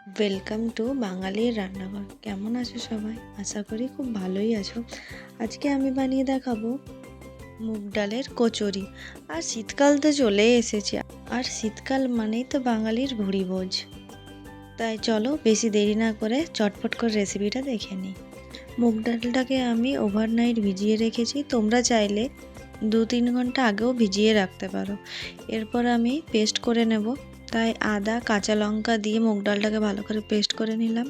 Welcome to বাঙালির রান্নাঘর। কেমন আছো সবাই? আশা করি খুব ভালোই আছো। আজকে আমি বানিয়ে দেখাবো মুগ ডালের কচুরি। আর শীতকাল তো চলে এসেছে, আর শীতকাল মানেই তো বাঙালির ভুরিভোজ। তাই চলো বেশি দেরি না করে চটপট করে রেসিপিটা দেখে নিই। মুগ ডালটাকে আমি ওভারনাইট ভিজিয়ে রেখেছি, তোমরা চাইলে 2-3 ঘন্টা আগেও ভিজিয়ে রাখতে পারো। এরপর আমি পেস্ট করে নেব, তাই আদা কাঁচা লঙ্কা দিয়ে মুগ ডালটাকে ভালো করে পেস্ট করে নিলাম।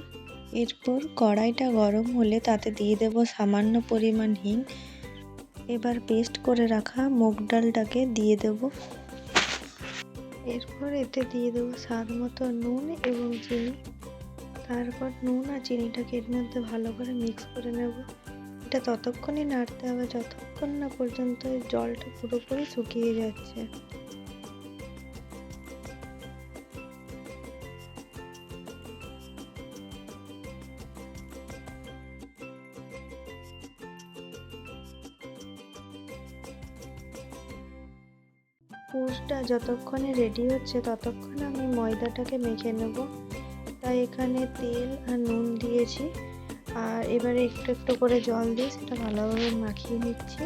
এরপর কড়াইটা গরম হলে তাতে দিয়ে দেব সামান্য পরিমাণ হিং। এবার পেস্ট করে রাখা মুগ ডালটাকে দিয়ে দেব। এরপর এতে দিয়ে দেবো স্বাদ মতো নুন এবং চিনি। তারপর নুন আর চিনিটাকে এর মধ্যে ভালো করে মিক্স করে নেব। এটা ততক্ষণই নাড়তে হবে যতক্ষণ না পর্যন্ত জলটা পুরোপুরি শুকিয়ে যাচ্ছে। পুরটা যতক্ষণে রেডি হচ্ছে ততক্ষণ আমি ময়দাটাকে মেখে নেব। তাই এখানে তেল আর নুন দিয়েছি, আর এবারে একটু একটু করে জল দিয়ে সেটা ভালোভাবে মাখিয়ে নিচ্ছি।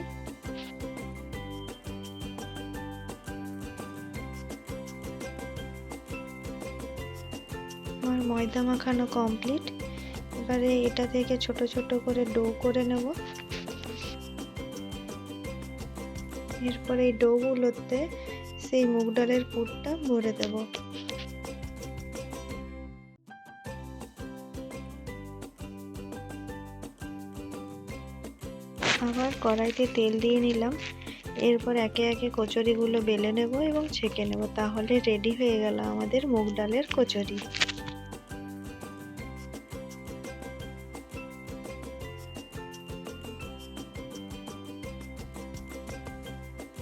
আমার ময়দা মাখানো কমপ্লিট। এবারে এটা থেকে ছোট ছোট করে ডো করে নেব। এরপরে এই ডোগুলোতে সেই মুগ ডালের পুরটা ভরে দেব। আবার কড়াইতে তেল দিয়ে নিলাম। এরপর একে একে কচুরিগুলো বেলে নেব এবং ছেঁকে নেব, তাহলে রেডি হয়ে গেল আমাদের মুগ ডালের কচুরি।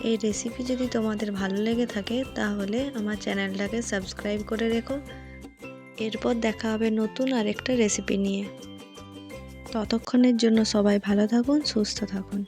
এই রেসিপি যদি তোমাদের ভালো লেগে থাকে তাহলে আমার চ্যানেলটাকে সাবস্ক্রাইব করে রেখো। এরপর দেখা হবে নতুন আরেকটা রেসিপি নিয়ে। ততক্ষণের জন্য সবাই ভালো থাকুন, সুস্থ থাকুন।